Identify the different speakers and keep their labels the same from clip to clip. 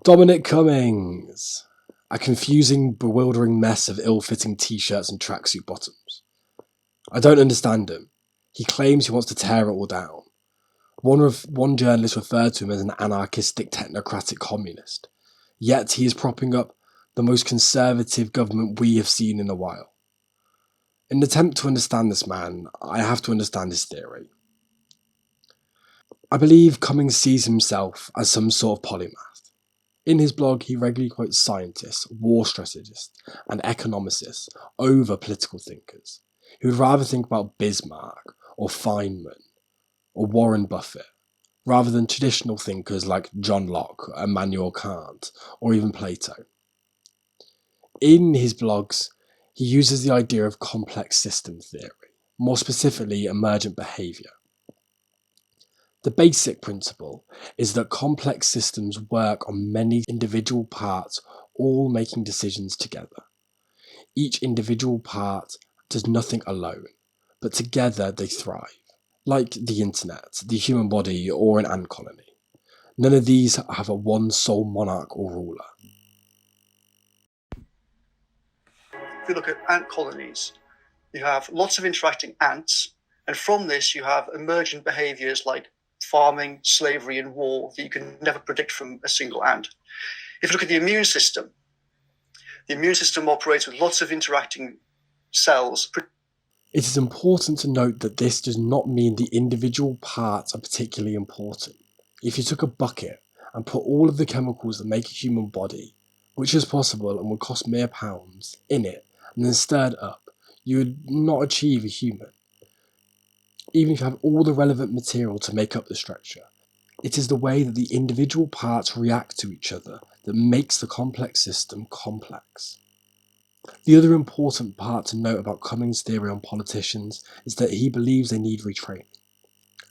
Speaker 1: Dominic Cummings. A confusing, bewildering mess of ill-fitting t-shirts and tracksuit bottoms. I don't understand him. He claims he wants to tear it all down. One journalist referred to him as an anarchistic technocratic communist. Yet he is propping up the most conservative government we have seen in a while. In an attempt to understand this man, I have to understand his theory. I believe Cummings sees himself as some sort of polymath. In his blog, he regularly quotes scientists, war strategists, and economicists over political thinkers. He would rather think about Bismarck, or Feynman, or Warren Buffett, rather than traditional thinkers like John Locke, Immanuel Kant, or even Plato. In his blogs, he uses the idea of complex system theory, more specifically emergent behaviour. The basic principle is that complex systems work on many individual parts, all making decisions together. Each individual part does nothing alone, but together they thrive, like the internet, the human body, or an ant colony. None of these have a one sole monarch or ruler.
Speaker 2: If you look at ant colonies, you have lots of interacting ants, and from this you have emergent behaviours like farming, slavery, and war that you can never predict from a single ant. If you look at the immune system operates with lots of interacting cells.
Speaker 1: It is important to note that this does not mean the individual parts are particularly important. If you took a bucket and put all of the chemicals that make a human body, which is possible and would cost mere pounds, in it, and then stirred up, you would not achieve a human. Even if you have all the relevant material to make up the structure, it is the way that the individual parts react to each other that makes the complex system complex. The other important part to note about Cummings' theory on politicians is that he believes they need retraining.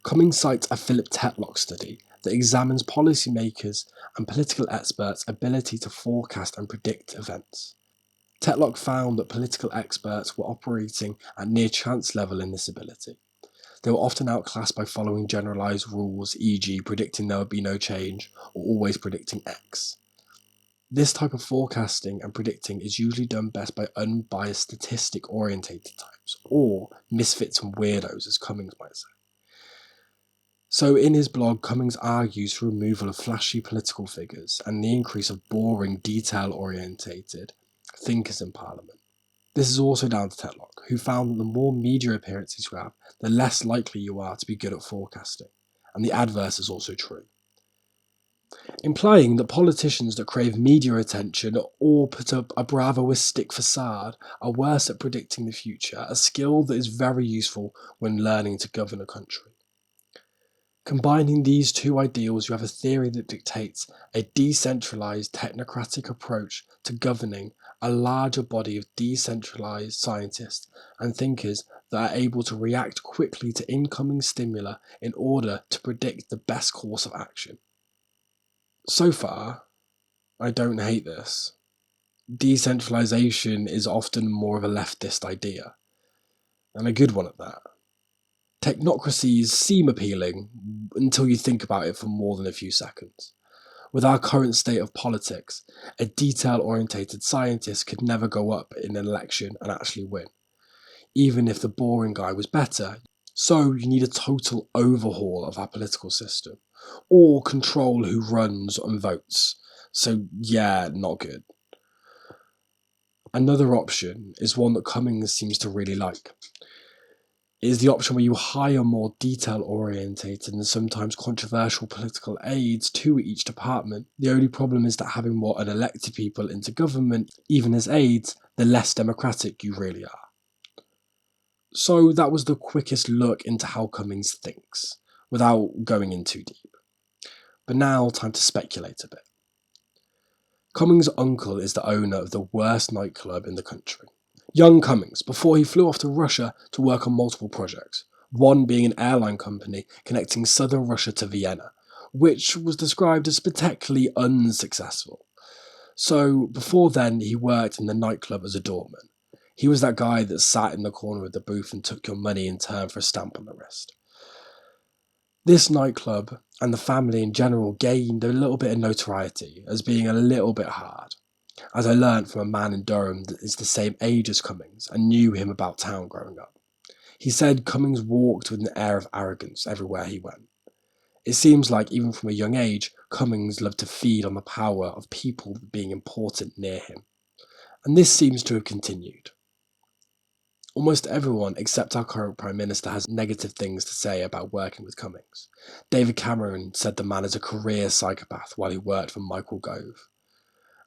Speaker 1: Cummings cites a Philip Tetlock study that examines policymakers and political experts' ability to forecast and predict events. Tetlock found that political experts were operating at near chance level in this ability. They were often outclassed by following generalised rules, e.g. predicting there would be no change, or always predicting X. This type of forecasting and predicting is usually done best by unbiased statistic-orientated types, or misfits and weirdos, as Cummings might say. So in his blog, Cummings argues for removal of flashy political figures and the increase of boring, detail-orientated thinkers in Parliament. This is also down to Tetlock, who found that the more media appearances you have, the less likely you are to be good at forecasting, and the adverse is also true. Implying that politicians that crave media attention or put up a bravoistic facade are worse at predicting the future, a skill that is very useful when learning to govern a country. Combining these two ideals, you have a theory that dictates a decentralised technocratic approach to governing a larger body of decentralised scientists and thinkers that are able to react quickly to incoming stimuli in order to predict the best course of action. So far, I don't hate this. Decentralisation is often more of a leftist idea, and a good one at that. Technocracies seem appealing until you think about it for more than a few seconds. With our current state of politics, a detail-orientated scientist could never go up in an election and actually win, even if the boring guy was better. So you need a total overhaul of our political system, or control who runs and votes. So yeah, not good. Another option is one that Cummings seems to really like. It is the option where you hire more detail-orientated and sometimes controversial political aides to each department. The only problem is that having more unelected people into government, even as aides, the less democratic you really are. So that was the quickest look into how Cummings thinks, without going in too deep. But now, time to speculate a bit. Cummings' uncle is the owner of the worst nightclub in the country. Young Cummings, before he flew off to Russia to work on multiple projects, one being an airline company connecting southern Russia to Vienna, which was described as spectacularly unsuccessful. So before then, he worked in the nightclub as a doorman. He was that guy that sat in the corner of the booth and took your money in turn for a stamp on the wrist. This nightclub and the family in general gained a little bit of notoriety as being a little bit hard, as I learnt from a man in Durham that is the same age as Cummings and knew him about town growing up. He said Cummings walked with an air of arrogance everywhere he went. It seems like even from a young age, Cummings loved to feed on the power of people being important near him. And this seems to have continued. Almost everyone except our current Prime Minister has negative things to say about working with Cummings. David Cameron said the man is a career psychopath while he worked for Michael Gove.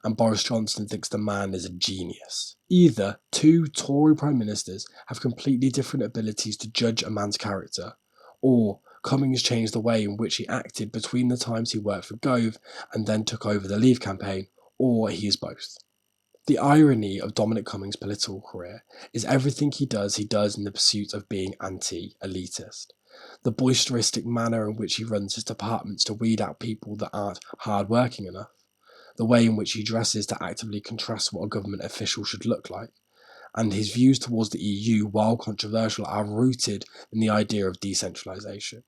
Speaker 1: And Boris Johnson thinks the man is a genius. Either two Tory Prime Ministers have completely different abilities to judge a man's character, or Cummings changed the way in which he acted between the times he worked for Gove and then took over the Leave campaign, or he is both. The irony of Dominic Cummings' political career is everything he does in the pursuit of being anti-elitist. The boisteristic manner in which he runs his departments to weed out people that aren't hard-working enough. The way in which he dresses to actively contrast what a government official should look like. And his views towards the EU, while controversial, are rooted in the idea of decentralisation.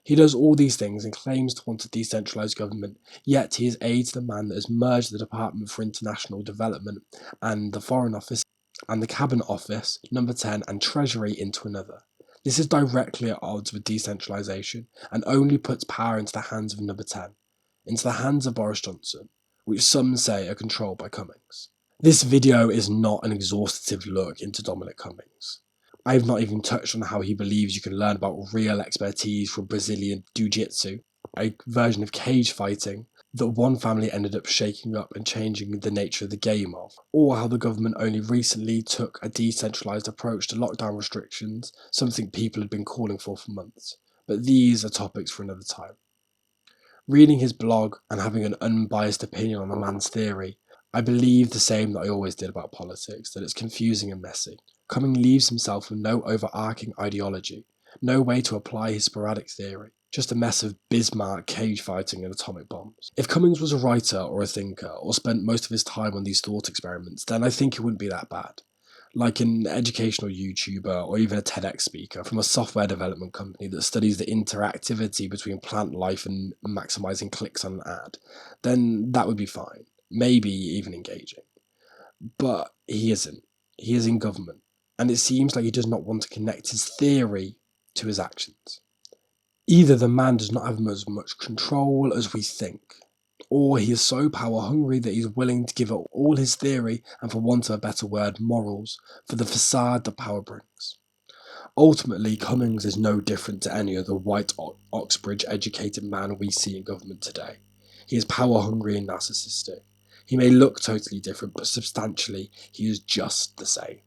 Speaker 1: He does all these things and claims to want a decentralised government, yet he is aids the man that has merged the Department for International Development and the Foreign Office and the Cabinet Office, Number 10, and Treasury into another. This is directly at odds with decentralisation and only puts power into the hands of Number 10, into the hands of Boris Johnson, which some say are controlled by Cummings. This video is not an exhaustive look into Dominic Cummings. I have not even touched on how he believes you can learn about real expertise from Brazilian Jiu-Jitsu, a version of cage fighting that one family ended up shaking up and changing the nature of the game of, or how the government only recently took a decentralised approach to lockdown restrictions, something people had been calling for months. But these are topics for another time. Reading his blog and having an unbiased opinion on the man's theory, I believe the same that I always did about politics, that it's confusing and messy. Cummings leaves himself with no overarching ideology, no way to apply his sporadic theory, just a mess of Bismarck, cage fighting and atomic bombs. If Cummings was a writer or a thinker, or spent most of his time on these thought experiments, then I think it wouldn't be that bad. Like an educational YouTuber or even a TEDx speaker from a software development company that studies the interactivity between plant life and maximizing clicks on an ad, then that would be fine, maybe even engaging. But he isn't. He is in government, and it seems like he does not want to connect his theory to his actions. Either the man does not have as much control as we think, or he is so power hungry that he's willing to give up all his theory and, for want of a better word, morals, for the facade that power brings. Ultimately, Cummings is no different to any other white Oxbridge educated man we see in government today. He is power hungry and narcissistic. He may look totally different, but substantially, he is just the same.